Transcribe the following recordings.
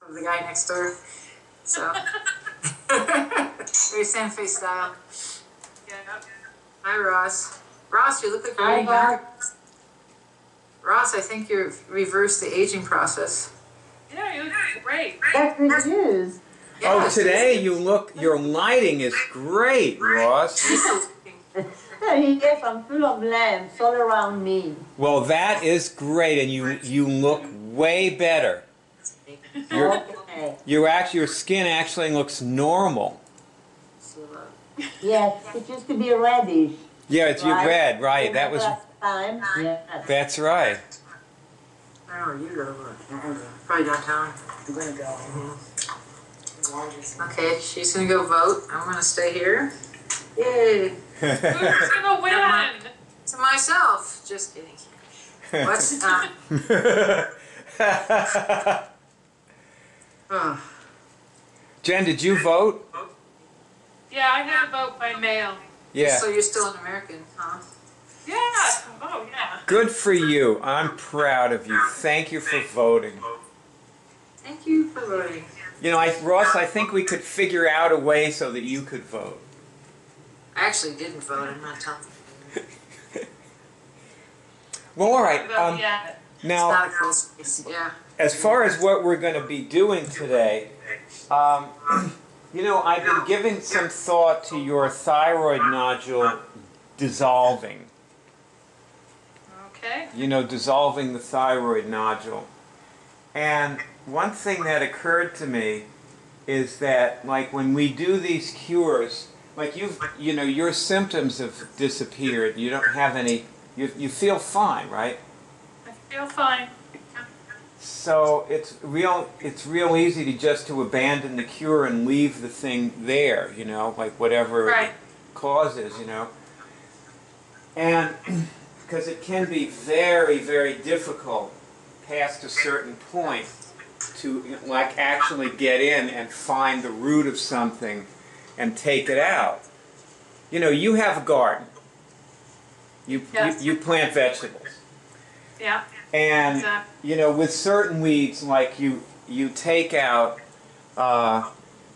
of the guy next door. So, very Santa Fe style. Yeah. Hi, Ross. Ross, you look like you're getting younger. Ross, I think you've reversed the aging process. Yeah, you look great. Yes, it is. Oh, today you look, your lighting is great, Ross. Yes, I'm full of lamps all around me. Well, that is great, and you look way better. Your skin actually looks normal. Yes, it used to be reddish. Yeah, it's your red, right? That was. Time. Yes. That's right. Where are you go? Probably downtown. I'm gonna go. Okay, she's gonna go vote. I'm gonna stay here. Yay! Who's gonna win? To myself. Just kidding. What's Jen, did you vote? Yeah, I had to vote by mail. Yeah. So you're still an American, huh? Yeah. Oh, yeah. Good for you. I'm proud of you. Thank you for voting. Thank you for voting. You know, Ross, I think we could figure out a way so that you could vote. I actually didn't vote. I'm not telling you. Well, all right. Yeah. Now, It's not a close race. Yeah. as far as what we're going to be doing today, you know, I've been giving some thought to your thyroid nodule dissolving. Okay. You know, dissolving the thyroid nodule. And one thing that occurred to me is that, like, when we do these cures, like you know, your symptoms have disappeared. You don't have any, you feel fine, right? I feel fine. So it's real easy to just to abandon the cure and leave the thing there, you know, like whatever Right. the cause is, you know. And because it can be very, very difficult past a certain point to, like, actually get in and find the root of something and take it out. You know, you have a garden. Yes. You plant vegetables. Yeah. And, Exactly. you know, with certain weeds, like you take out,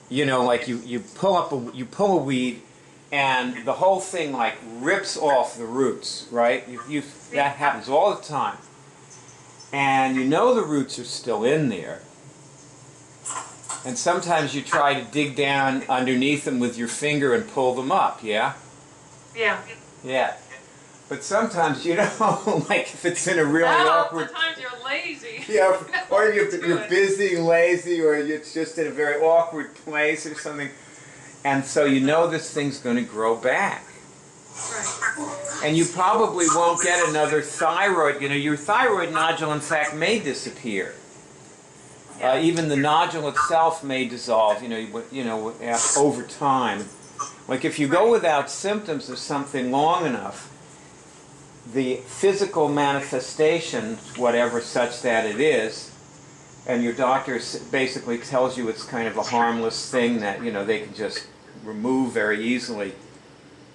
you know, like you pull a weed, and the whole thing like rips off the roots, right? That happens all the time. And you know the roots are still in there. And sometimes you try to dig down underneath them with your finger and pull them up, yeah? Yeah. Yeah. But sometimes, you know, like if it's in a really awkward... Sometimes you're lazy. Yeah, or you're busy, lazy, or it's just in a very awkward place or something. And so you know this thing's going to grow back. Right. And you probably won't get another thyroid. You know, your thyroid nodule, in fact, may disappear. Even the nodule itself may dissolve, you know, over time. Like if you go without symptoms of something long enough, the physical manifestation, whatever such that it is, and your doctor basically tells you it's kind of a harmless thing that, you know, they can just remove very easily.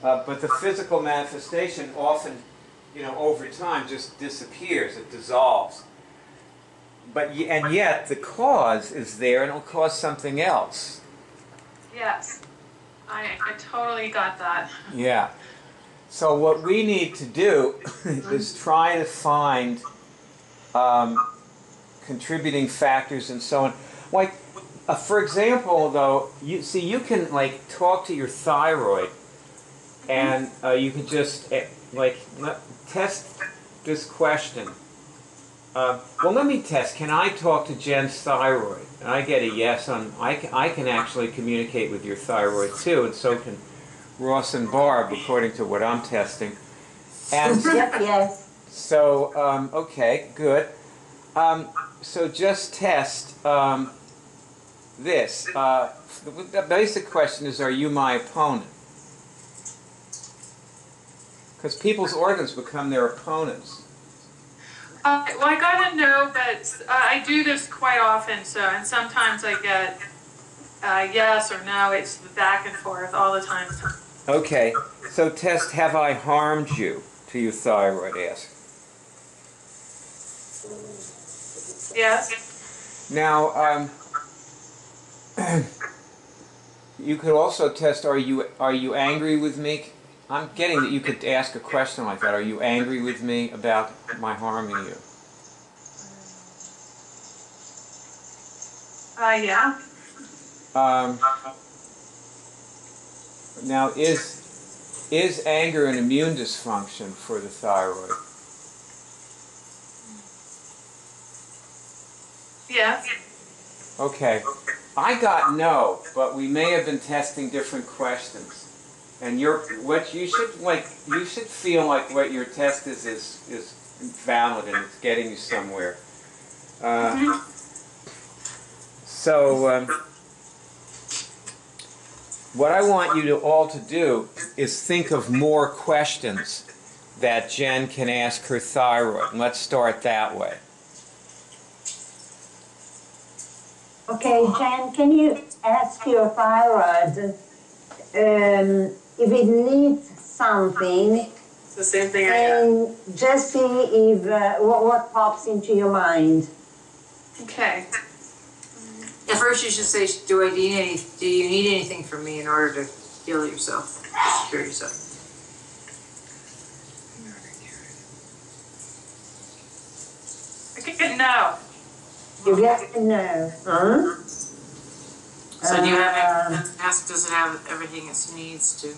But the physical manifestation often, you know, over time just disappears, it dissolves. And yet the cause is there, and it'll cause something else. Yes. I totally got that. Yeah. So what we need to do is try to find contributing factors and so on. Like, for example, though, you can like talk to your thyroid, and you can just test this question. Well, let me test. Can I talk to Jen's thyroid? And I get a yes on. I can actually communicate with your thyroid too, and so can Ross and Barb, according to what I'm testing. And Yes. so, okay, good. So just test this. The basic question is, are you my opponent? Because people's organs become their opponents. Well, I gotta know, but I do this quite often, and sometimes I get yes or no. It's back and forth all the time. Okay, so test, have I harmed you, to your thyroid, ask. Yes. Now, you could also test, are you angry with me? I'm getting that you could ask a question like that. Are you angry with me about my harming you? Yeah. Now, is anger an immune dysfunction for the thyroid? Yes. Okay. I got no, but we may have been testing different questions. And you should feel like what your test is valid and it's getting you somewhere. So what I want you all to do is think of more questions that Jen can ask her thyroid. And let's start that way. Okay, Jen, can you ask your thyroid if it needs something? The same thing and just see if what pops into your mind. Okay. At first you should say, do you need anything from me in order to heal yourself, cure yourself? I get no. You get to know. Huh? So do you have, ask, does it have everything it needs to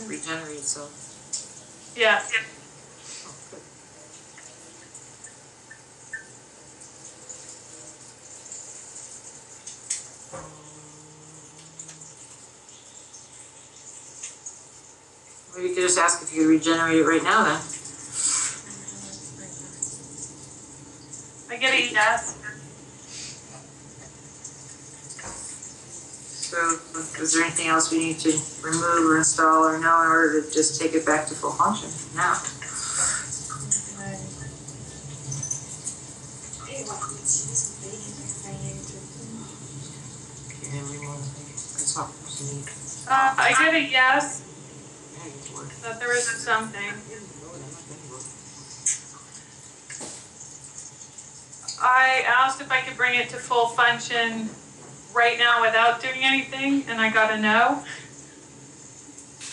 regenerate itself? Yeah. Maybe you could just ask if you could regenerate it right now then. I get a yes. So is there anything else we need to remove or install or know in order to just take it back to full function now? I get a yes. That there is something. I asked if I could bring it to full function right now without doing anything, and I got a no.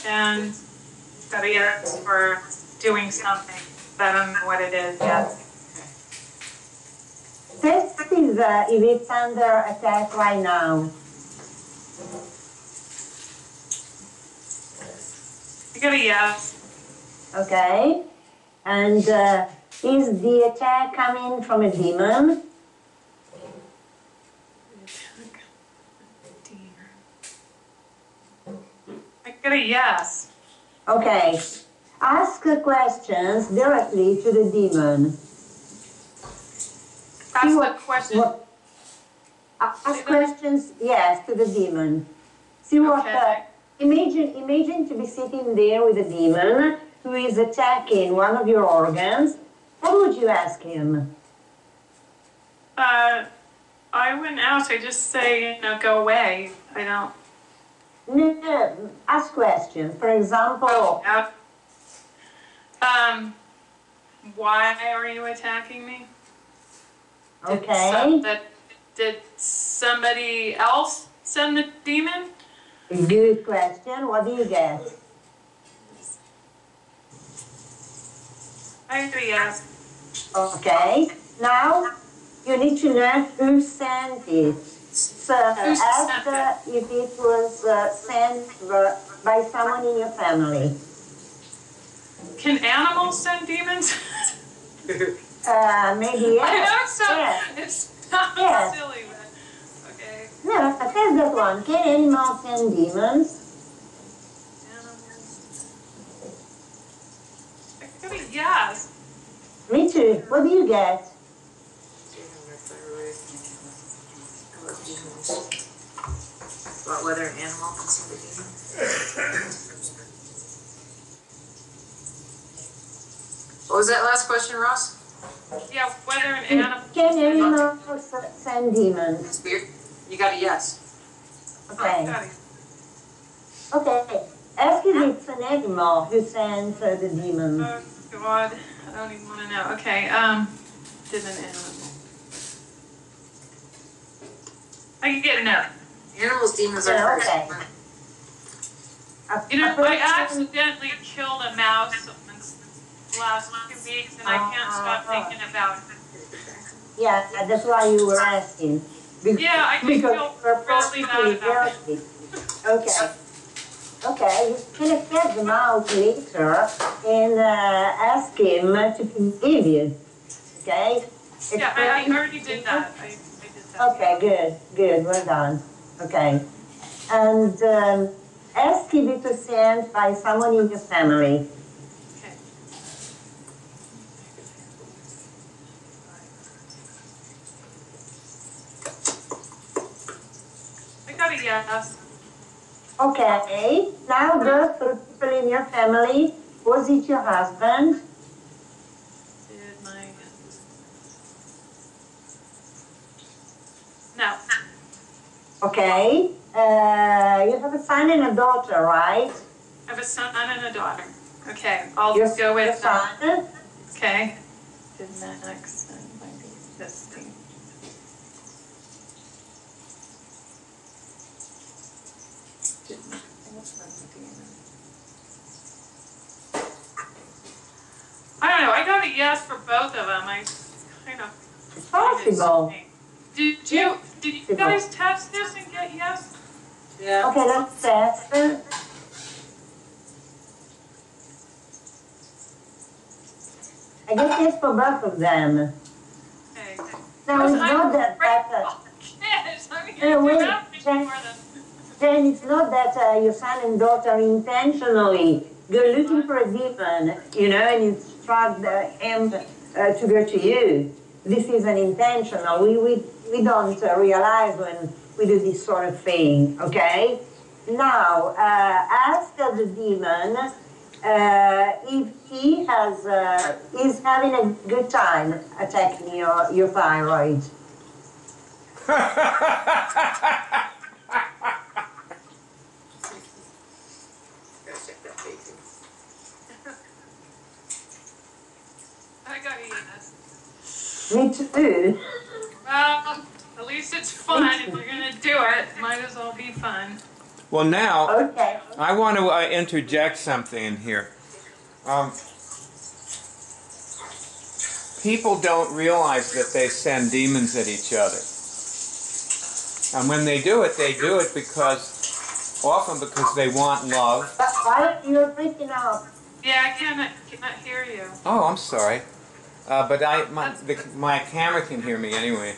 And got a yes for doing something. I don't know what it is yet. Test if it's under attack right now. I got a yes. Okay. And is the attack coming from a demon? I got a yes. Okay. Ask questions directly to the demon. Ask the question. Ask questions, yes, to the demon. See what. Okay. Imagine to be sitting there with a demon who is attacking one of your organs. What would you ask him? I wouldn't ask. I just say, go away. I don't. No, ask questions. For example, why are you attacking me? okay. Did somebody else send the demon? Good question. What do you get? I agree, yes. Okay. Now, you need to know who sent it. So, ask if it was sent by someone in your family. Can animals send demons? Maybe yes. I know so. Yes. It sounds Yes. silly, but okay. No, test that one. Can animals send demons? I got a yes. Me too. What do you get? About whether an animal can send a demon. What was that last question, Ross? Yeah, whether an animal. Can animals send demons? It's weird. You got a yes. Okay. Got it. Okay. Ask if it's an animal who sends the demons. Oh, God. I don't even want to know. Okay, did an animal. I can get a no. Animals, demons are Yeah, first. okay. You know, I accidentally killed a mouse in the last 2 weeks, and I can't stop thinking about it. Yeah, that's why you were asking. Yeah, I just Because feel you're really possibly bad about guilty. Okay. Okay, you can get them out later and ask him to forgive you. Okay? Yeah, I already did that. I did that. Okay, good, well done. Okay. And ask if it was sent by someone in your family. Okay. I got a yes. Okay, now go for people in your family. Was it your husband? Did my... No. Okay. You have a son and a daughter, right? I have a son and a daughter. Okay, I'll Your, just go with your son? Okay. Did next and might be this thing. I don't know. I got a yes for both of them. I kind of. It's possible. Did you guys test this and get yes? Yeah. Okay, let's test. I guess yes for both of them. Okay. Now it's not that Yes, I'm wait, Jen. Then it's not that your son and daughter intentionally go looking for a demon, you know, and instruct him to go to you. This is an intentional. We don't realize when we do this sort of thing, okay? Now, ask the demon if he is having a good time attacking your thyroid. I got a yes. Me too. Well, at least it's fun. If you're gonna do it, might as well be fun. Well, now, Okay. I want to interject something in here. People don't realize that they send demons at each other. And when they do it often because they want love. But why you're freaking out? Yeah, I cannot hear you. Oh, I'm sorry. But my camera can hear me anyway.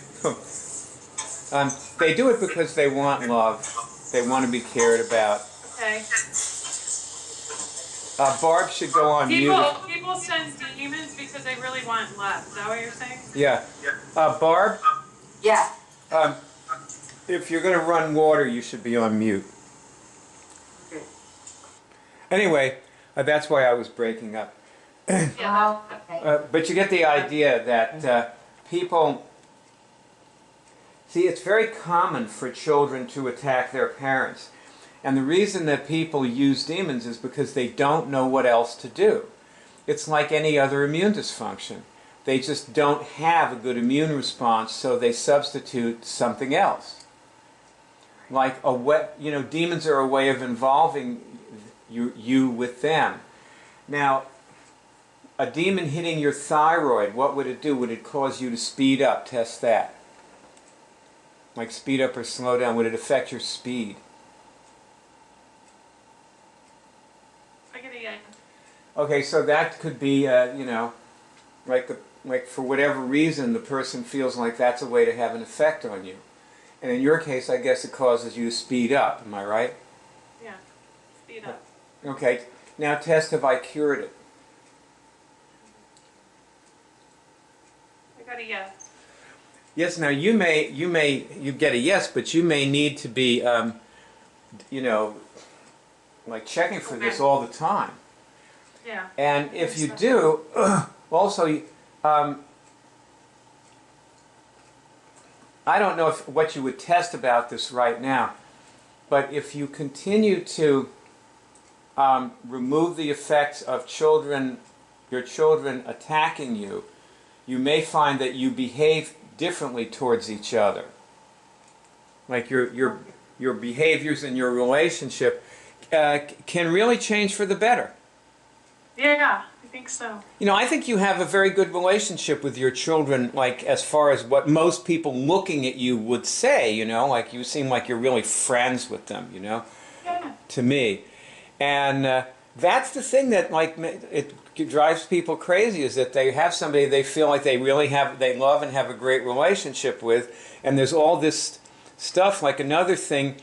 They do it because they want love. They want to be cared about. Okay. Barb should go on mute. People send demons because they really want love. Is that what you're saying? Yeah. Barb, Yeah. if you're going to run water, you should be on mute. Okay. Anyway, that's why I was breaking up. Yeah. Okay. But you get the idea that people... See, it's very common for children to attack their parents. And the reason that people use demons is because they don't know what else to do. It's like any other immune dysfunction. They just don't have a good immune response, so they substitute something else. Like demons are a way of involving you with them. Now, a demon hitting your thyroid, what would it do? Would it cause you to speed up? Test that. Like speed up or slow down. Would it affect your speed? I get a yes. Okay, so that could be, like for whatever reason, the person feels like that's a way to have an effect on you. And in your case, I guess it causes you to speed up. Am I right? Yeah. Speed up. Okay. Now test have I cured it. I got a yes. Yes. Now you get a yes, but you may need to be, like checking for this all the time. Yeah. And if you do, also, I don't know what you would test about this right now, but if you continue to remove the effects of your children attacking you, you may find that you behave differently towards each other. Like your behaviors and your relationship can really change for the better. Yeah, I think so. You know, I think you have a very good relationship with your children, like as far as what most people looking at you would say, you know, like you seem like you're really friends with them, you know, Yeah. to me. And that's the thing that, like, it drives people crazy, is that they have somebody they feel like they really have, they love and have a great relationship with, and there's all this stuff. Like, another thing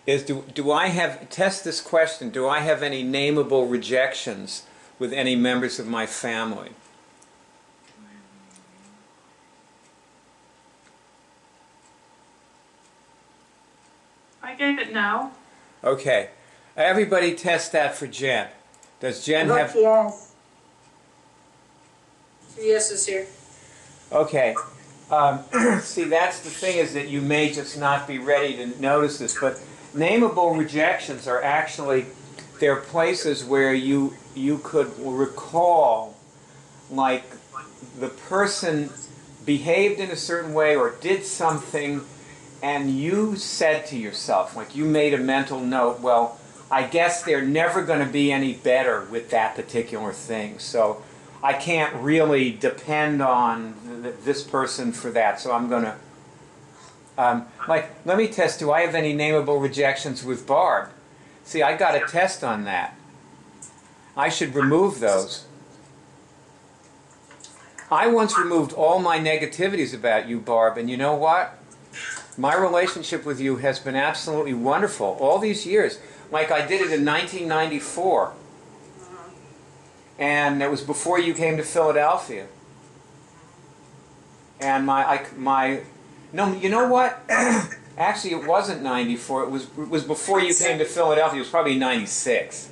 is, do I have, test this question, do I have any nameable rejections with any members of my family? I get it now. Okay. Everybody test that for Jen. Does Jen Vote have... yes. Yes is here. Okay. See, that's the thing, is that you may just not be ready to notice this, but nameable rejections are actually, they're places where you could recall, like, the person behaved in a certain way or did something, and you said to yourself, like, you made a mental note, well, I guess they're never going to be any better with that particular thing, so I can't really depend on this person for that, so I'm going to... like, let me test, do I have any nameable rejections with Barb? See, I got a test on that. I should remove those. I once removed all my negativities about you, Barb, and you know what? My relationship with you has been absolutely wonderful all these years. Like, I did it in 1994. And it was before you came to Philadelphia. And no, you know what? Actually, it wasn't 94. It was before you came to Philadelphia. It was probably 96.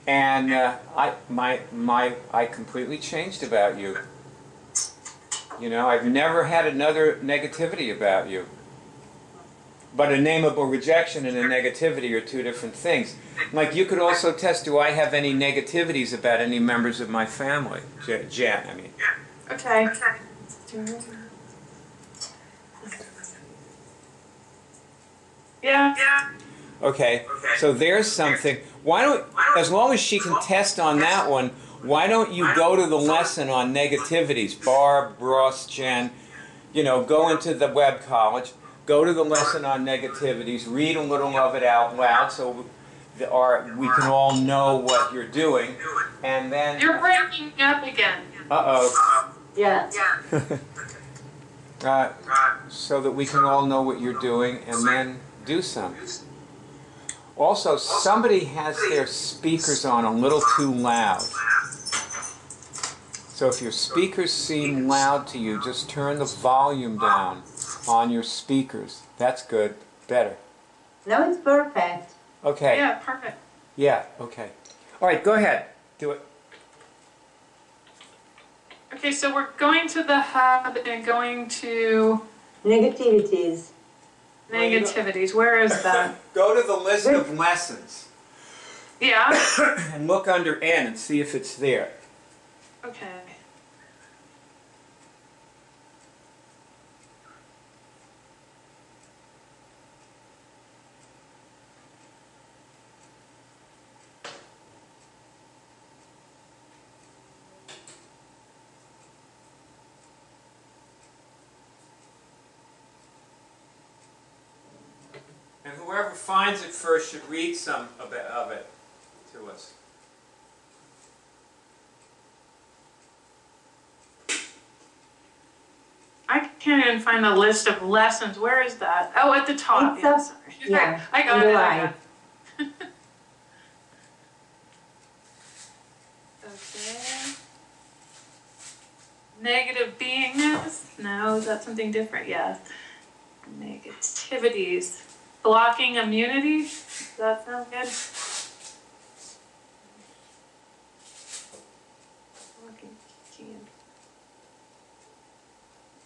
And I completely changed about you. You know, I've never had another negativity about you. But a nameable rejection and a negativity are two different things. Like, you could also test, do I have any negativities about any members of my family? Jen, I mean. Okay. Yeah. Okay, so there's something. Why don't, as long as she can test on that one, why don't you go to the lesson on negativities? Barb, Ross, Jen, you know, go into the web college, go to the lesson on negativities, read a little of it out loud so we can all know what you're doing, and then... You're breaking up again. Uh-oh. Yeah. So that we can all know what you're doing, and then do some. Also, somebody has their speakers on a little too loud. So if your speakers seem loud to you, just turn the volume down on your speakers. That's good. Better. No, it's perfect. Okay. Yeah, perfect. Yeah, okay. All right, go ahead. Do it. Okay, so we're going to the hub and going to Negativities. negativities. Where is that? Go to the list of lessons Yeah. and look under N and see if it's there. Okay. And whoever finds it first should read some of it to us. I can't even find the list of lessons. Where is that? Oh, at the top. It's Yeah, up- sorry. yeah, I got on it. the I got right. it. Okay. Negative beingness? No, is that something different? Yeah. Negativities. Blocking immunity? Does that sound good? Blocking GM.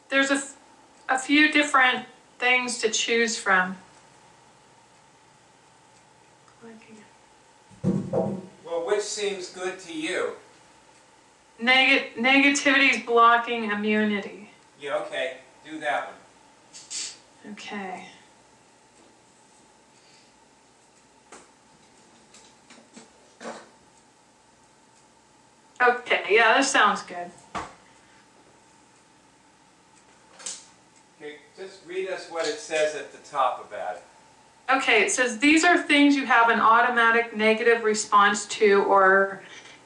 There's a few different things to choose from. Well, which seems good to you? Negativity is blocking immunity. Yeah, okay. Do that one. Okay. Okay, yeah, this sounds good. Okay, just read us what it says at the top about it. Okay, it says these are things you have an automatic negative response to or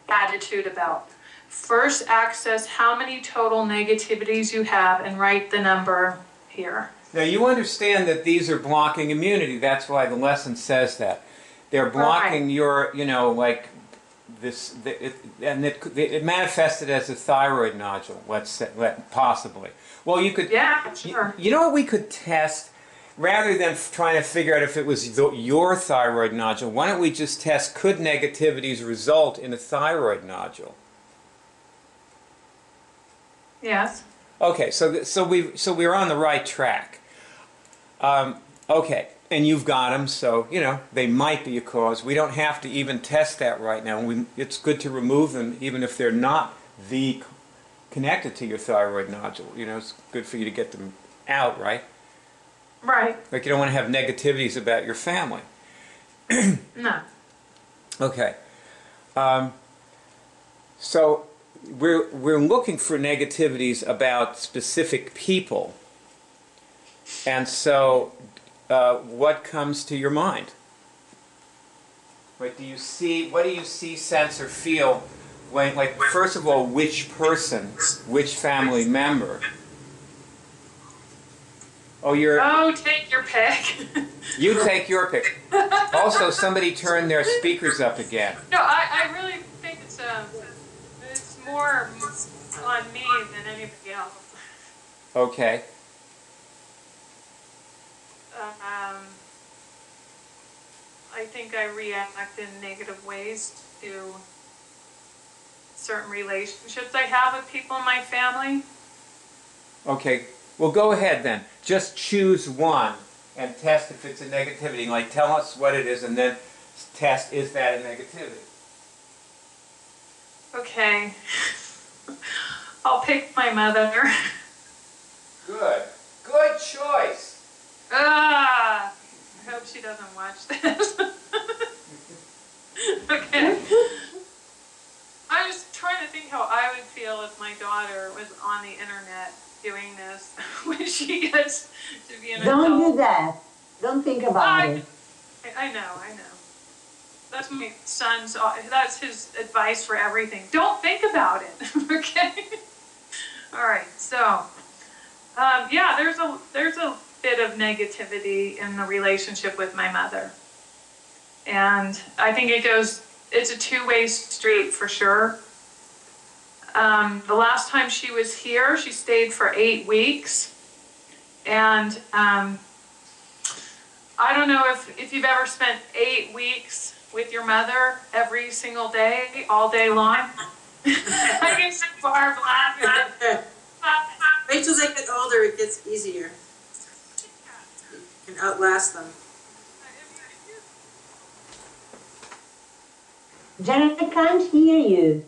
attitude about. First, access how many total negativities you have and write the number here. Now you understand that these are blocking immunity. That's why the lesson says that. They're blocking Right. your, you know, like this, it manifested as a thyroid nodule, let's say, possibly. Well, you could, Yeah, sure. you know what we could test? Rather than trying to figure out if it was your thyroid nodule, why don't we just test, could negativities result in a thyroid nodule? Yes. Okay, so we're on the right track. Okay, and you've got them, so you know they might be a cause. We don't have to even test that right now. It's good to remove them, even if they're not connected to your thyroid nodule. You know, it's good for you to get them out, right? Right. Like you don't want to have negativities about your family. No. Okay. So we're looking for negativities about specific people, and so what comes to your mind? What do you see, sense, or feel when, like, first of all, which person, which family member? Oh, Take your pick. you take your pick. Also, somebody turn their speakers up again. No, I really think it's more on me than anybody else. Okay. I think I react in negative ways to certain relationships I have with people in my family. Okay. Well, go ahead then. Just choose one and test if it's a negativity. Like, tell us what it is and then test, is that a negativity? Okay. I'll pick my mother. Good. Good choice. I hope she doesn't watch this. Okay. I was trying to think how I would feel if my daughter was on the internet doing this when she gets to be an adult. Don't do that. Don't think about it. I know. That's my son's, that's his advice for everything. Don't think about it, okay? All right, so, yeah, there's a bit of negativity in the relationship with my mother. And I think it's a two-way street for sure. The last time she was here, she stayed for 8 weeks. And I don't know if you've ever spent 8 weeks with your mother every single day, all day long. I can see Barb laughing. Wait till they get older, it gets easier. You can outlast them. Janet, I can't hear you.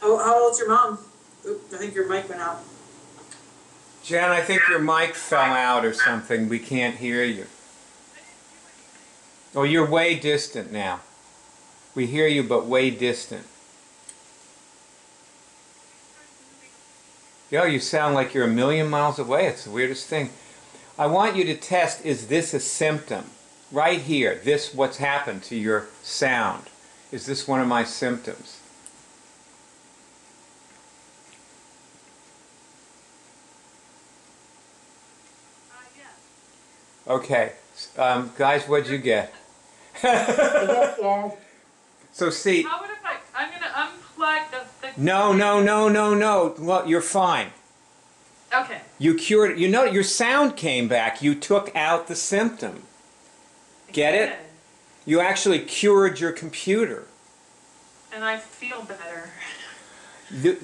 How old's your mom? Oop, I think your mic went out. Jen, I think your mic fell out or something. We can't hear you. Oh, you're way distant now. We hear you, but way distant. Yo, you sound like you're a million miles away. It's the weirdest thing. I want you to test, is this a symptom? Right here, what's happened to your sound. Is this one of my symptoms? Okay. Guys, what'd you get? Yes. So see... How about if I'm going to unplug the... No. Well, you're fine. Okay. You cured it. You know, your sound came back. You took out the symptom. Get it? You actually cured your computer. And I feel better.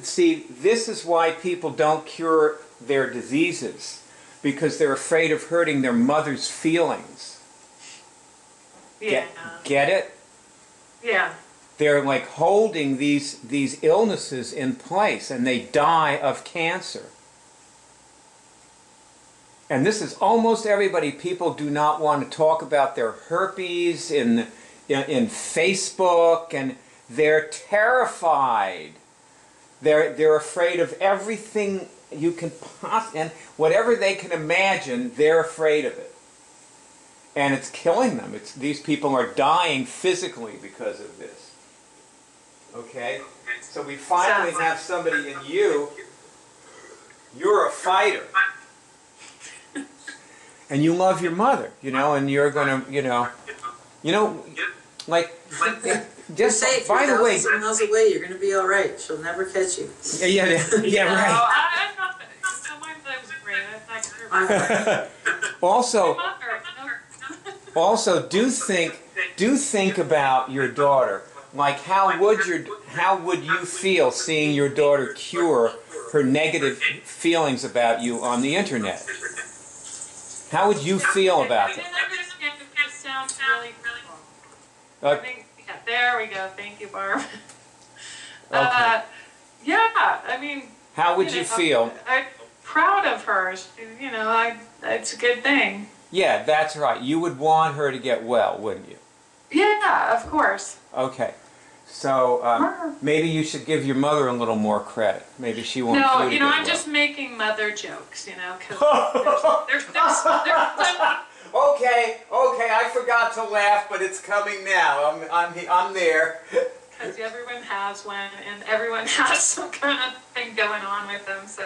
See, this is why people don't cure their diseases. Because they're afraid of hurting their mother's feelings. Yeah. Get it? Yeah. They're like holding these illnesses in place, and they die of cancer. and this is almost everybody, people do not want to talk about their herpes in Facebook, and they're terrified. They're afraid of everything you can and whatever they can imagine, they're afraid of it. And it's killing them. These people are dying physically because of this. Okay? So we finally have somebody in you. You're a fighter. And you love your mother, you know, and you're going to, like, just safe. by the way, miles away, you're going to be all right. She'll never catch you. Yeah, right. I'm not. So my mother was great. Also, do think about your daughter. Like, how would you feel seeing your daughter cure her negative feelings about you on the internet? How would you feel about that? It sounds really cool. There we go. Thank you, Barb. Okay. Yeah, I mean. How would you feel? I'm proud of her. It's a good thing. Yeah, that's right. You would want her to get well, wouldn't you? Yeah, of course. Okay. So maybe you should give your mother a little more credit. Maybe she won't. No, I'm I'm just making mother jokes, because there's Okay, I forgot to laugh, but it's coming now. I'm there. Because everyone has one, and everyone has some kind of thing going on with them, so.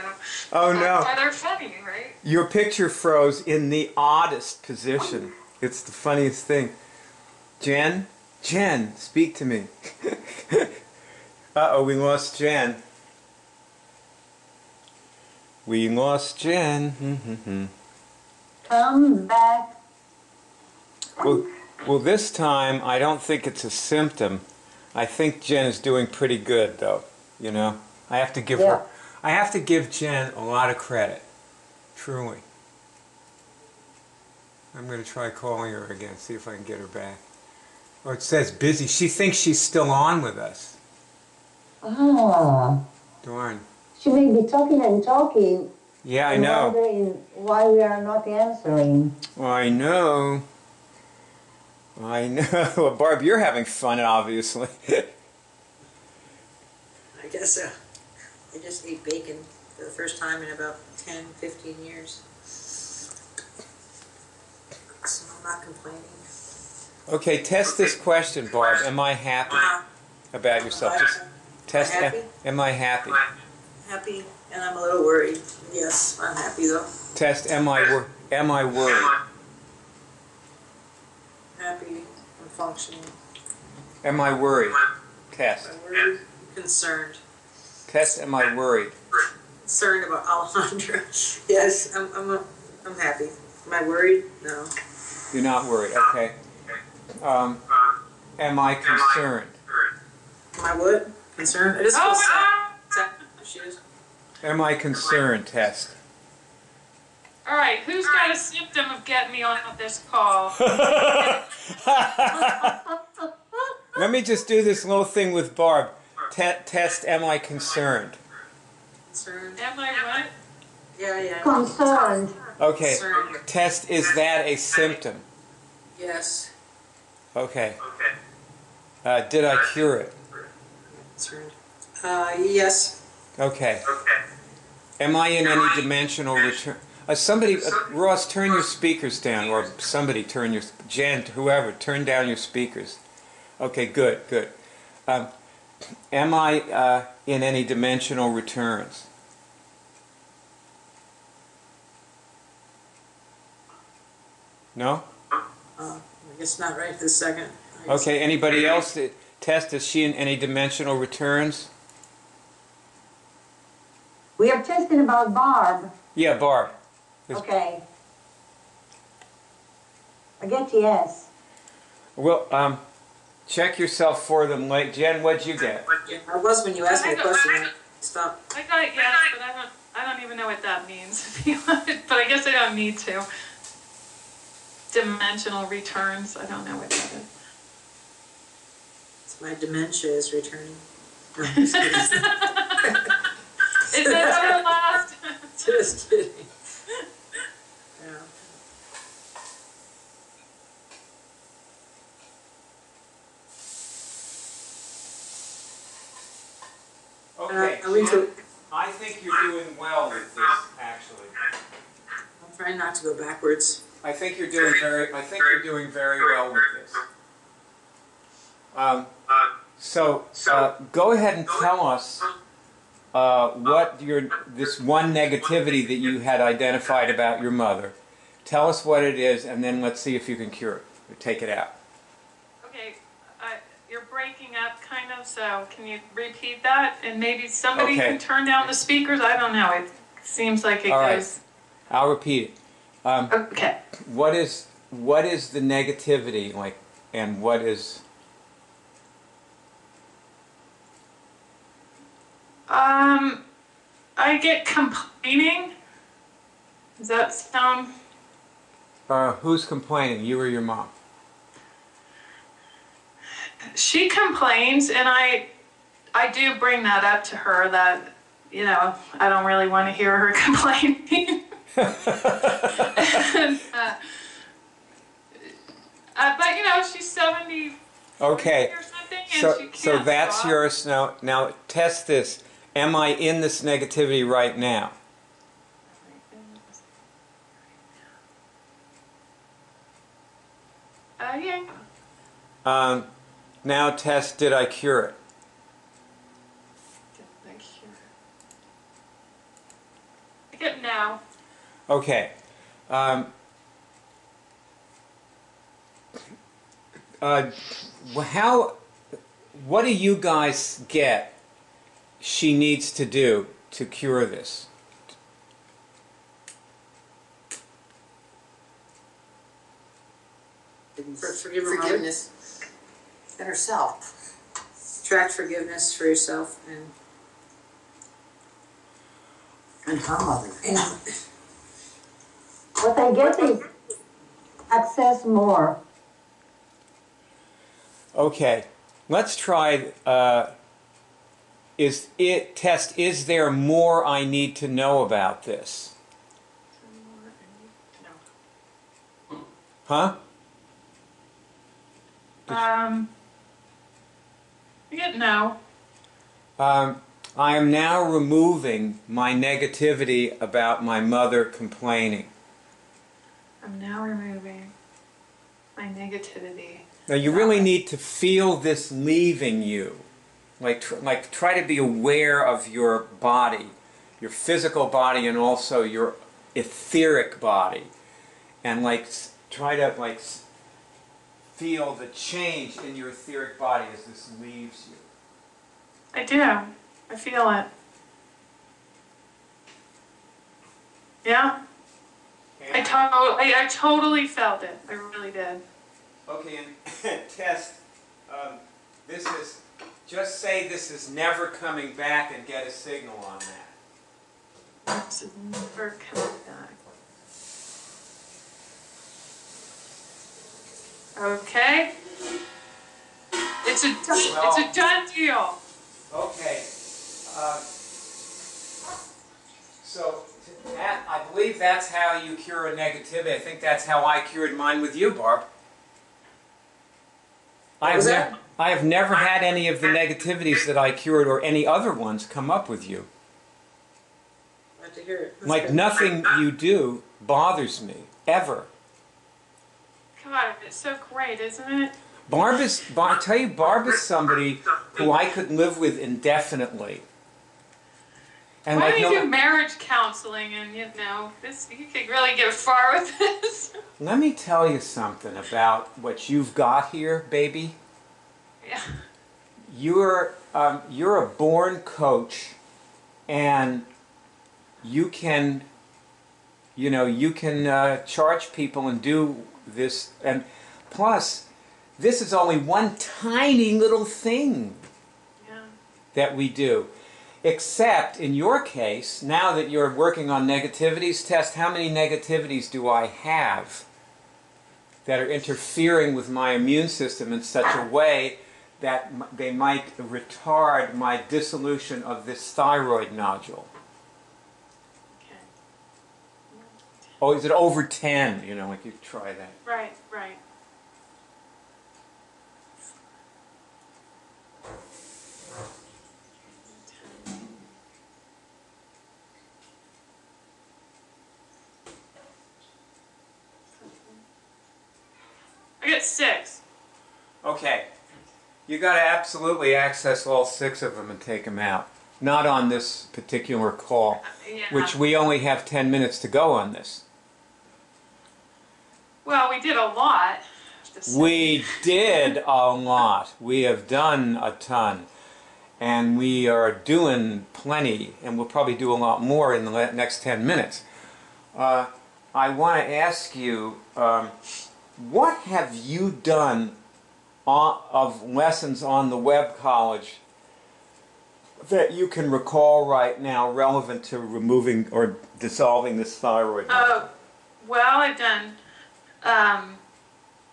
Oh no. That's why they're funny, right? Your picture froze in the oddest position. It's the funniest thing. Jen, speak to me. Uh-oh, we lost Jen. We lost Jen. Come back. Well, this time I don't think it's a symptom. I think Jen is doing pretty good, though. You know, I have to give her. I have to give Jen a lot of credit. Truly. I'm going to try calling her again, see if I can get her back. Oh, it says busy. She thinks she's still on with us. Ah. Darn. She may be talking and talking. Yeah, I know. Wondering why we are not answering. I know. Well, Barb, you're having fun, obviously. I guess so. I just ate bacon for the first time in about 10, 15 years. So I'm not complaining. Okay, test this question, Barb. Am I happy about yourself? Just test. Happy? Am I happy? Happy, and I'm a little worried. Yes, I'm happy though. Test. Am I worried? Happy and functioning. Am I worried? Test. I'm worried. Concerned. Test. Am I worried? Concerned about Alejandra. Yes, I'm happy. Am I worried? No. You're not worried. Okay. Am I concerned? Am I what? Concerned? I just feel sad. She is. Am I concerned? Test. All right, who's got a symptom of getting me on this call? Let me just do this little thing with Barb. Test. Am I concerned? Concerned. Am I what? Yeah. Concerned. Okay. Concerned. Test. Is that a symptom? Yes. Okay. Did I cure it? Concerned. Yes. Okay. Am I in any dimensional return? Ross, turn your speakers down, or somebody turn your, Jen, whoever, turn down your speakers. Okay, good. Am I in any dimensional returns? No? I guess not right this second. Okay, anybody else test, is she in any dimensional returns? We are testing about Barb. Yeah, Barb. Okay. I get yes. Well, check yourself for them late. Jen, what'd you get? I was when you asked me the question. Stop. I got it, yes, but I don't even know what that means. But I guess I don't need to. Dimensional returns. I don't know what that is. It's my dementia is returning. No, I'm just kidding. Is that our last? Just kidding. Okay, I went to, I think you're doing well with this, actually. I'm trying not to go backwards. I think you're doing very well with this. Go ahead and tell us what this one negativity that you had identified about your mother. Tell us what it is, and then let's see if you can cure it or take it out. Okay, you're breaking up kind of, so can you repeat that? And maybe somebody can turn down the speakers. I don't know. It seems like it All goes. Right. I'll repeat it. Okay. What is the negativity like, and what is? I get complaining. Does that sound? Who's complaining? You or your mom? She complains, and I do bring that up to her that, you know, I don't really want to hear her complaining. And, but you know, she's 70 okay. or something, and So that's stop. yours now. Now test this. Am I in this negativity right now? Yeah. Now test, did I cure it? I get no. Okay. What do you guys get she needs to do to cure this? Forgiveness. And herself. Track forgiveness for yourself And her mother. and What I get is access more. Okay, let's try. Is there more I need to know about this? Huh? I get no. I am now removing my negativity about my mother complaining. I'm now removing my negativity. Now you really need to feel this leaving you. Like try to be aware of your body, your physical body, and also your etheric body, and try to feel the change in your etheric body as this leaves you. I do. I feel it. Yeah. I totally felt it. I really did. Okay, and test. This is. Just say this is never coming back and get a signal on that. This is never coming back. Okay. It's a done deal. Okay. So I believe that's how you cure a negativity. I think that's how I cured mine with you, Barb. I have never had any of the negativities that I cured or any other ones come up with you. glad to hear it. That's Like good. nothing you do bothers me, ever. God, it's so great, isn't it? I tell you, Barb is somebody who I could live with indefinitely. And Why don't you do marriage counseling and, you know, you could really get far with this. Let me tell you something about what you've got here, baby. Yeah. You're a born coach, and you can charge people and do this, and plus, this is only one tiny little thing that we do. Except, in your case, now that you're working on negativities, test how many negativities do I have that are interfering with my immune system in such a way that they might retard my dissolution of this thyroid nodule. Okay. Oh, is it over 10? You know, like you try that. Right, right. get 6. Okay. You got to absolutely access all 6 of them and take them out. Not on this particular call, Yeah. which we only have 10 minutes to go on this. Well, we did a lot. We did a lot. We have done a ton. And we are doing plenty, and we'll probably do a lot more in the next 10 minutes. I want to ask you, what have you done of lessons on the web college that you can recall right now relevant to removing or dissolving this thyroid nodule? Well, I've done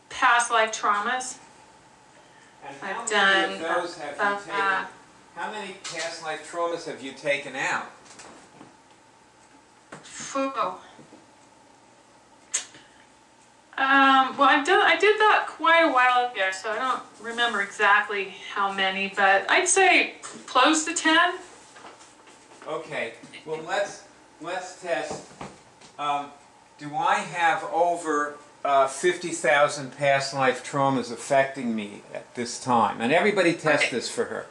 past life traumas. And I've how many done, of those have you taken? How many past life traumas have you taken out? Well, I did that quite a while ago, so I don't remember exactly how many, but I'd say close to 10. Okay, well let's test. Do I have over 50,000 past life traumas affecting me at this time? And everybody test this for her.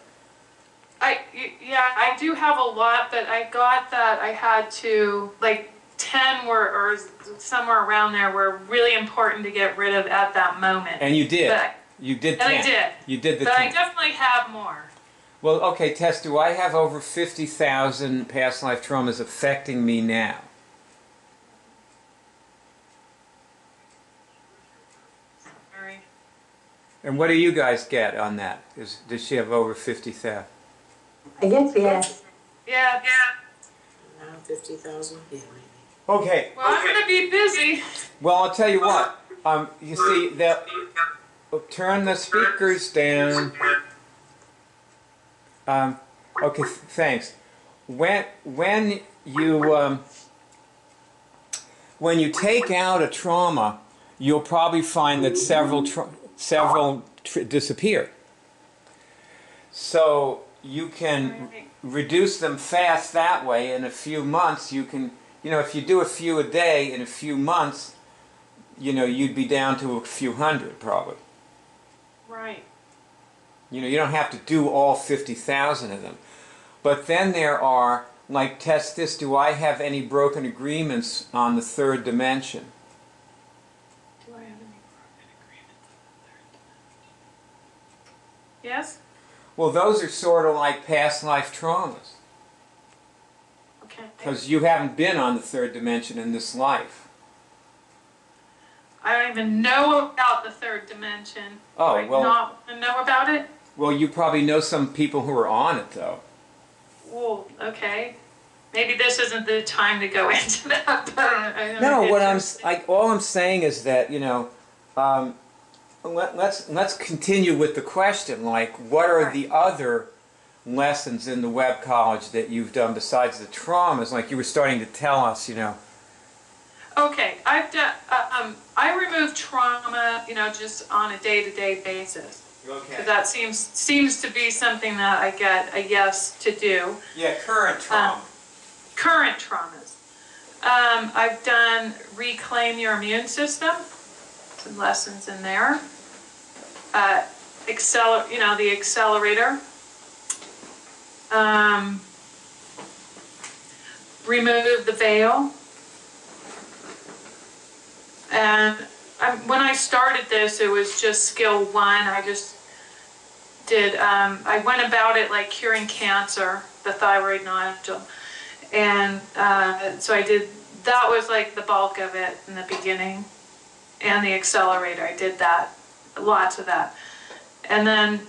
Yeah, I do have a lot, but I got that I had to, like 10 were, or somewhere around there, were really important to get rid of at that moment. And you did. But, you did 10. And I did. You did the but 10. I definitely have more. Well, okay, Tess, do I have over 50,000 past life traumas affecting me now? Sorry. And what do you guys get on that? Does she have over 50,000? I guess yes. Yeah. Now 50,000? Yeah, maybe. Okay. Well, I'm going to be busy. Well, I'll tell you what. You see, turn the speakers down. Okay, thanks. When you take out a trauma, you'll probably find that several disappear. So you can reduce them fast that way. In a few months, you can, if you do a few a day, in a few months, you'd be down to a few hundred probably. Right. You don't have to do all 50,000 of them. But then there are, like, test this, do I have any broken agreements on the third dimension? Do I have any broken agreements on the third dimension? Yes? Well, those are sort of like past life traumas. Okay. Because you haven't been on the third dimension in this life. I don't even know about the third dimension. Oh, Do I well. not know about it? Well, you probably know some people who are on it, though. Well, okay. Maybe this isn't the time to go into that. But No, all I'm saying is that, let's continue with the question. Like, what are the other lessons in the web college that you've done besides the traumas? Like you were starting to tell us, Okay, I've done. I remove trauma, just on a day-to-day basis. Okay. Because that seems to be something that I get a yes to do. Yeah, current trauma. Current traumas. I've done reclaim your immune system. Some lessons in there. The accelerator. Remove the veil. And when I started this, it was just skill 1. I just did, I went about it like curing cancer, the thyroid nodule. And so I did, that was like the bulk of it in the beginning. And the accelerator, I did that, lots of that. And then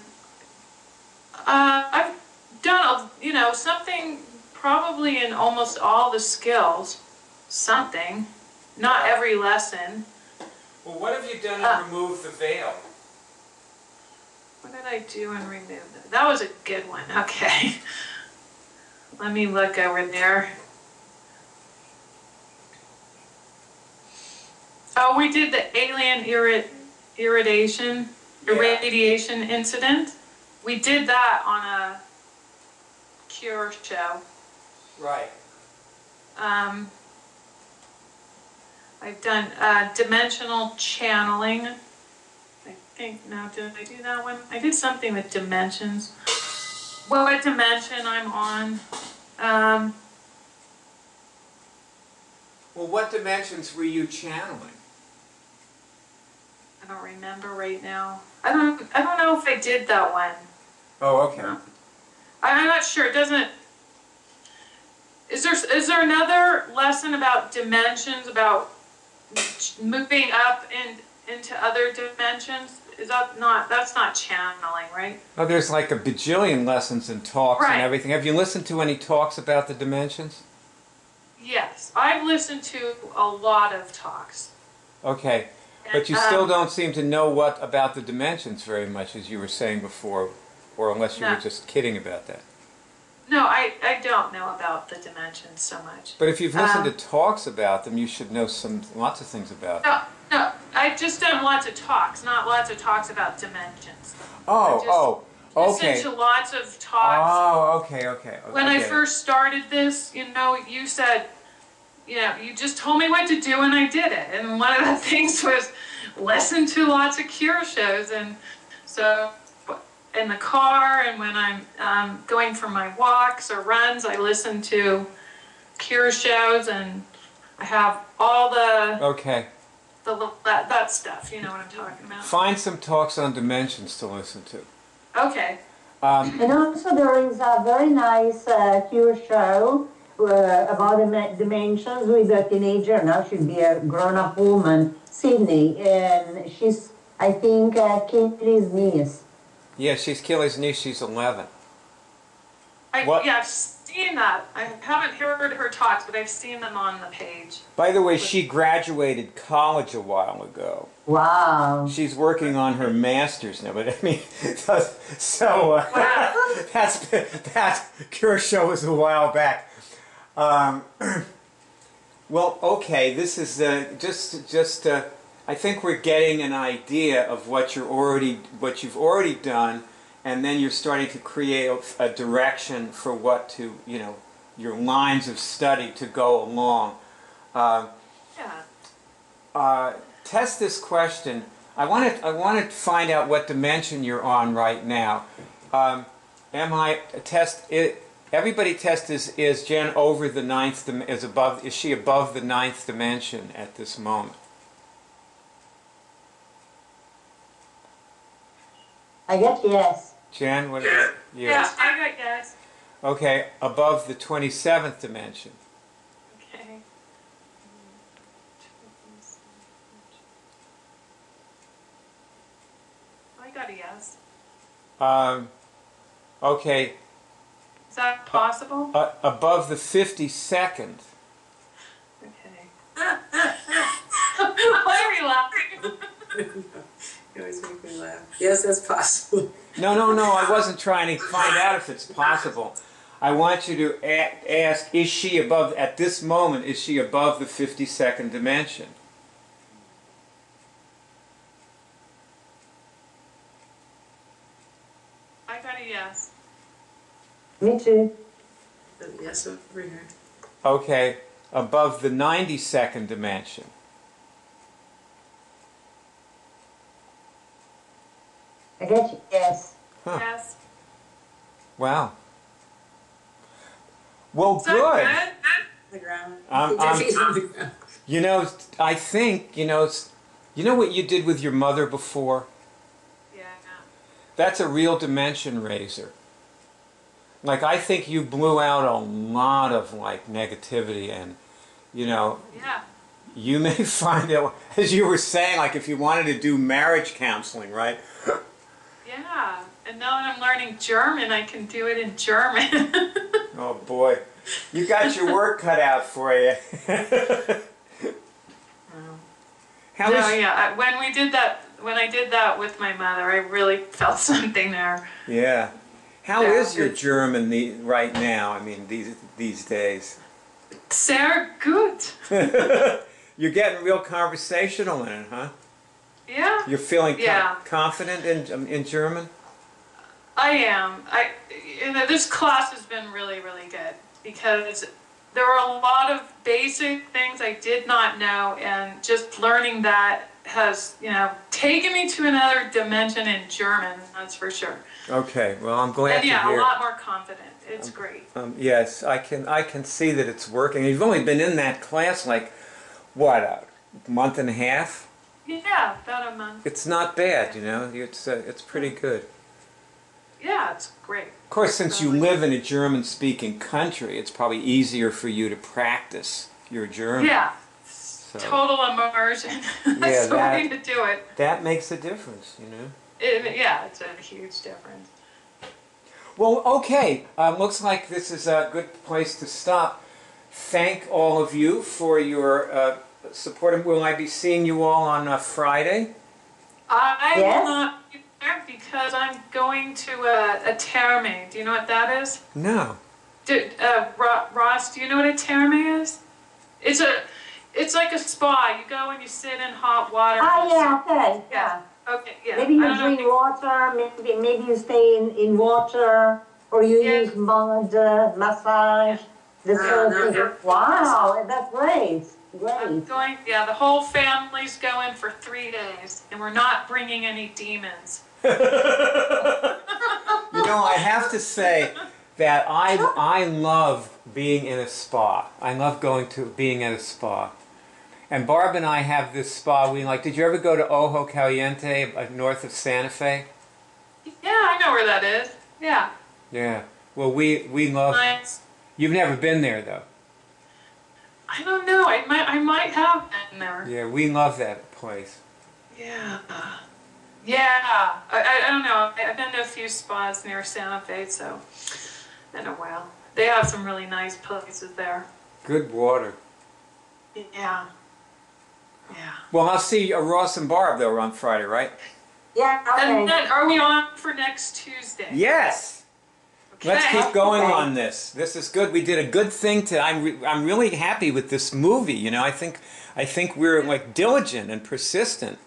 I've done, something probably in almost all the skills, something. Not every lesson. Well, what have you done to remove the veil? What did I do and remove that? That was a good one. Okay. Let me look over there. Oh, we did the alien irradiation incident. We did that on a cure show. Right. I've done dimensional channeling. think, no, did I do that one? I did something with dimensions. What dimension I'm on? Well, what dimensions were you channeling? I don't remember right now. I don't know if I did that one. Oh, okay. I'm not sure. It doesn't. Is there another lesson about dimensions, about moving up into other dimensions? Is that not? That's not channeling, right? Oh, there's like a bajillion lessons and talks and everything. Have you listened to any talks about the dimensions? Yes, I've listened to a lot of talks. Okay, but you still don't seem to know what about the dimensions very much, as you were saying before, or unless you were just kidding about that. No, I don't know about the dimensions so much. But if you've listened to talks about them, you should know lots of things about them. No, I just done lots of talks, not lots of talks about dimensions. Okay. Listen to lots of talks. Oh, okay. When I first started this, you said, you just told me what to do and I did it. And one of the things was listen to lots of cure shows. And so in the car and when I'm going for my walks or runs, I listen to cure shows and I have all the that stuff. You know what I'm talking about? Find some talks on dimensions to listen to. Okay. And also there is a very nice cure show about dimensions with a teenager. Now she'll be a grown-up woman, Sydney, and she's, I think, Kelly's niece. Yeah, she's Kelly's niece. She's 11. Yeah, I've seen that. I haven't heard her talks, but I've seen them on the page. By the way, she graduated college a while ago. Wow. She's working on her master's now, but I mean, so that cure show was a while back. Well, okay, this is just I think we're getting an idea of what you've already done, and then you're starting to create a direction for what to, your lines of study to go along. Test this question. I want to find out what dimension you're on right now. Everybody test is Jen over the ninth? Is she above the ninth dimension at this moment? I guess yes. Jen, what about you? Yeah, I got yes. Okay, above the 27th dimension. Okay. I got a yes. Okay. Is that possible? Above the 52nd. Okay. Why are we laughing? You always make me laugh. Yes, that's possible. No, I wasn't trying to find out if it's possible. I want you to ask, is she above, at this moment, is she above the 52nd dimension? I got a yes. Me too. Yes, over here. Okay, above the 92nd dimension. I guess yes. Huh. Yes. Wow. Well, Is that good. The ground. I think, what you did with your mother before? Yeah. That's a real dimension raiser. Like, I think you blew out a lot of, negativity and, Yeah. you may find out, as you were saying, if you wanted to do marriage counseling, right? Yeah. And now that I'm learning German, I can do it in German. Oh, boy. You got your work cut out for you. When I did that with my mother, I really felt something there. Yeah. How is your German right now? I mean, these days. Sehr gut. You're getting real conversational in it, huh? Yeah. You're feeling confident in German? I am. This class has been really, really good because there were a lot of basic things I did not know, and just learning that has, you know, taken me to another dimension in German, that's for sure. Okay, well, I'm glad And to yeah, hear. a lot more confident. It's great. Yes, I can see that it's working. You've only been in that class like, what, a month and a half? Yeah, about a month. It's not bad, you know. It's pretty good. Yeah, it's great. Of course, since you live in a German-speaking country, it's probably easier for you to practice your German. Yeah, So, total immersion. Yeah, That's the way to do it. that makes a difference, you know. Yeah, it's a huge difference. Well, okay. Looks like this is a good place to stop. Thank all of you for your support. Will I be seeing you all on Friday? I Yes? will not be there because I'm going to a terme. Do you know what that is? No. Ross, do you know what a terme is? It's like a spa. You go and you sit in hot water. Ah, yeah, okay, yeah. Okay, yeah. Maybe you I don't know drink if you- water, maybe you stay in water, or you Yeah. use mud, massage, this sort of thing. Wow, that's great, I'm great. going, yeah, the whole family's going for 3 days, and we're not bringing any demons. You know, I have to say that I love being in a spa. I love being at a spa. And Barb and I have this spa we like. Did you ever go to Ojo Caliente, north of Santa Fe? Yeah, I know where that is. Yeah. Yeah. Well, we love. Nice. You've never been there though. I don't know. I might have been there. Yeah, we love that place. Yeah. Yeah. I don't know. I've been to a few spas near Santa Fe, so in a while. They have some really nice places there. Good water. Yeah. Yeah. Well, I'll see Ross and Barb though on Friday, right? Yeah, And okay. then, are we on for next Tuesday? Yes. Okay. Let's keep going on this. This is good. We did a good thing to. I'm really happy with this movie. You know, I think we're like diligent and persistent.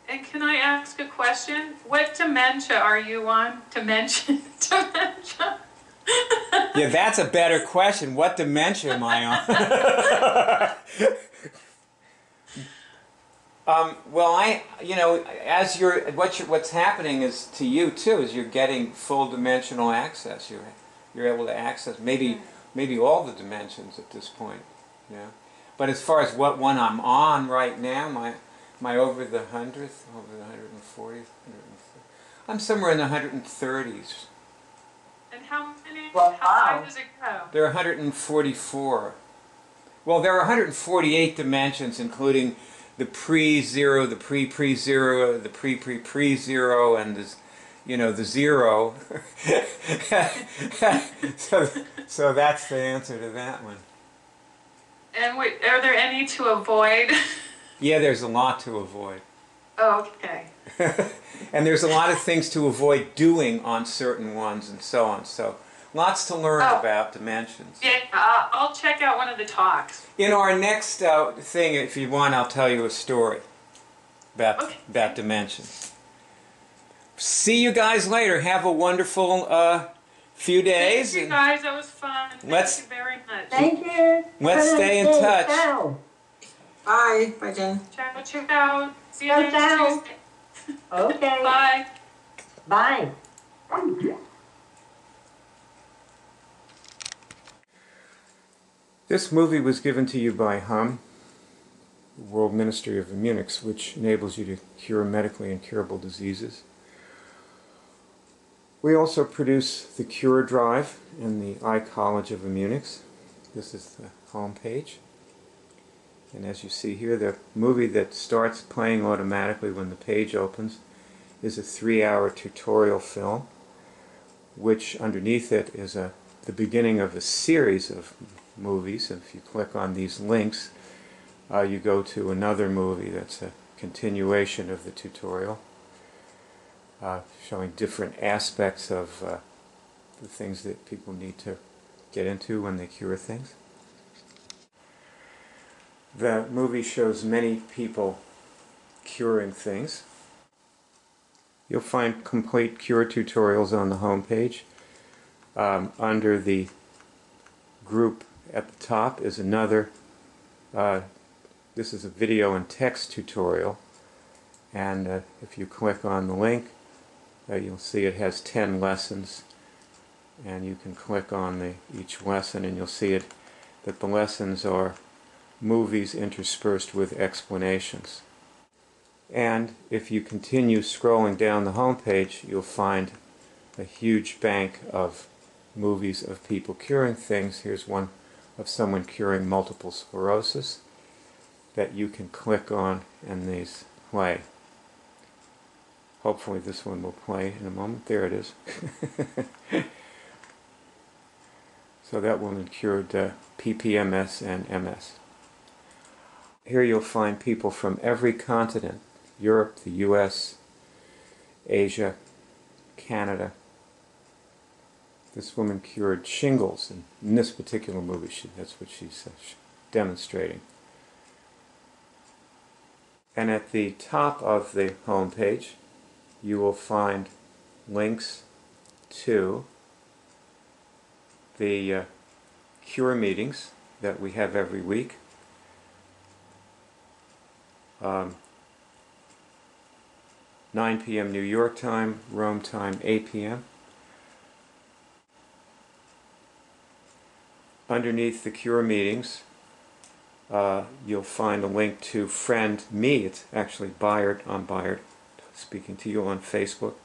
And can I ask a question? What dementia are you on? Dementia? Yeah, that's a better question. What dementia am I on? Well, you know, as what's happening is to you too is you're getting full dimensional access. You're able to access maybe all the dimensions at this point. Yeah. But as far as what one I'm on right now, my over the 100th, over the 140th, I'm somewhere in the 130s. And how many? Wow. How high does it go? There are 144. Well, there are 148 dimensions, including the pre-zero, the pre-pre-zero, the pre-pre-pre-zero, and the zero. so that's the answer to that one. And wait, are there any to avoid? Yeah, there's a lot to avoid. Oh, okay. And there's a lot of things to avoid doing on certain ones and so on. So lots to learn about dimensions. Yeah, I'll check out one of the talks. In our next thing, if you want, I'll tell you a story about dimensions. See you guys later. Have a wonderful few days. Thank you guys, that was fun. Thank you very much. Thank you. Let's stay in touch. Ciao. Bye. Bye, Jen. Ciao, ciao. See you Ciao, next ciao. Tuesday. Okay. Bye. Bye. This movie was given to you by HUM, the World Ministry of IMMUNICS, which enables you to cure medically incurable diseases. We also produce the Cure Drive and the iCollege of IMMUNICS. This is the home page. And as you see here, the movie that starts playing automatically when the page opens is a 3-hour tutorial film, which underneath it is the beginning of a series of movies. If you click on these links, you go to another movie that's a continuation of the tutorial, showing different aspects of the things that people need to get into when they cure things. The movie shows many people curing things. You'll find complete cure tutorials on the home page. Under the group at the top is another. There's this is a video and text tutorial, and if you click on the link, you'll see it has 10 lessons, and you can click on each lesson and you'll see that the lessons are movies interspersed with explanations. And if you continue scrolling down the home page, you'll find a huge bank of movies of people curing things. Here's one of someone curing multiple sclerosis that you can click on, and these play. Hopefully this one will play in a moment. There it is. So that woman cured PPMS and MS. Here you'll find people from every continent: Europe, the US, Asia, Canada. This woman cured shingles, and in this particular movie that's what she's demonstrating. And at the top of the home page you will find links to the cure meetings that we have every week. 9 p.m. New York time, Rome time 8 p.m. Underneath the cure meetings you'll find a link to friend me. It's actually Byard. I'm Byard, speaking to you on Facebook,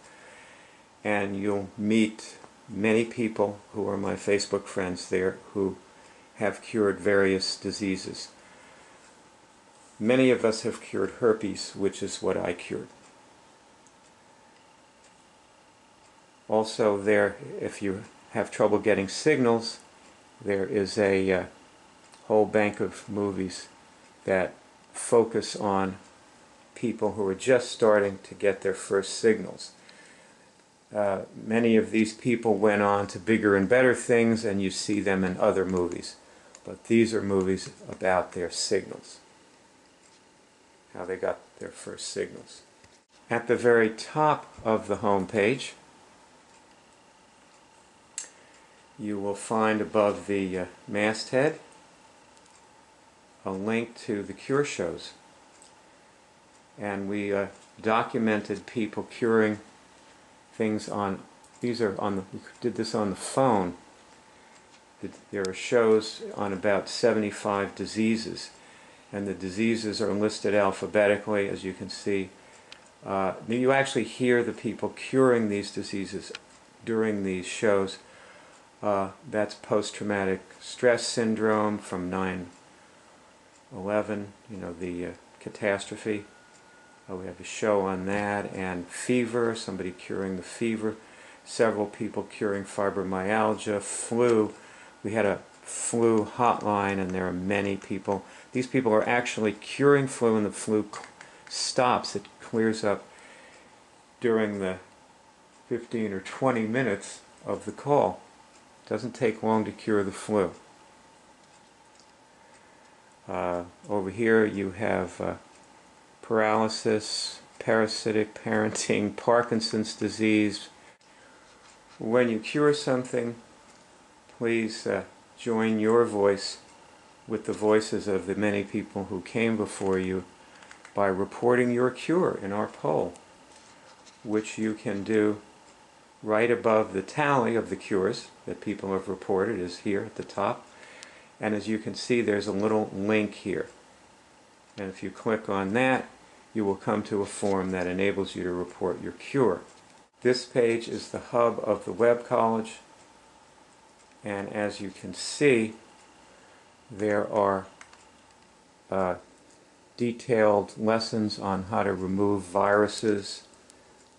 and you'll meet many people who are my Facebook friends there who have cured various diseases. Many of us have cured herpes, which is what I cured. Also there, if you have trouble getting signals, there is a whole bank of movies that focus on people who are just starting to get their first signals. Many of these people went on to bigger and better things, and you see them in other movies. But these are movies about their signals, how they got their first signals. At the very top of the home page, you will find above the masthead a link to the cure shows. And we documented people curing things on, we did this on the phone. There are shows on about 75 diseases, and the diseases are listed alphabetically, as you can see. You actually hear the people curing these diseases during these shows. That's post-traumatic stress syndrome from 9/11, the catastrophe. We have a show on that, and fever, somebody curing the fever, several people curing fibromyalgia, flu. We had a flu hotline, and there are many people. These people are actually curing flu, and the flu stops. It clears up during the 15 or 20 minutes of the call. It doesn't take long to cure the flu. Over here you have paralysis, parasitic parenting, Parkinson's disease. When you cure something, please join your voice with the voices of the many people who came before you by reporting your cure in our poll, which you can do right above the tally of the cures that people have reported is here at the top. And as you can see, there's a little link here. And if you click on that, you will come to a form that enables you to report your cure. This page is the hub of the Web College, and as you can see, there are detailed lessons on how to remove viruses,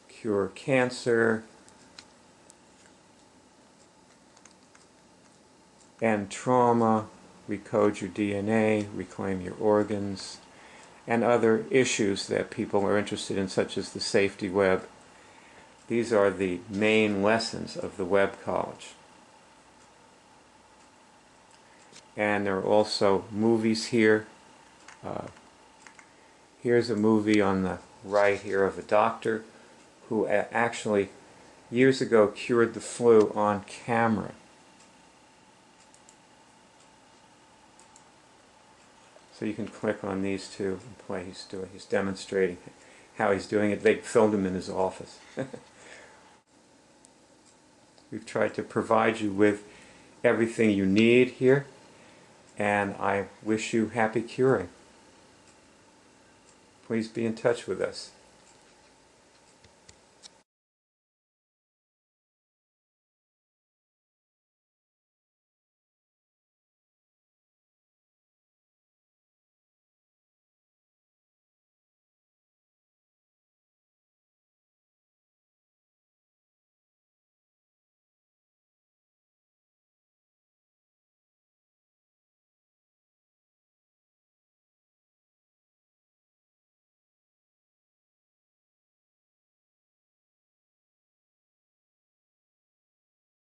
cure cancer, end trauma, recode your DNA, reclaim your organs, and other issues that people are interested in, such as the safety web. These are the main lessons of the Web College. And there are also movies here. Here's a movie on the right here of a doctor who actually years ago cured the flu on camera. So you can click on these two and play. He's demonstrating how he's doing it. They filmed him in his office. We've tried to provide you with everything you need here, and I wish you happy curing. Please be in touch with us.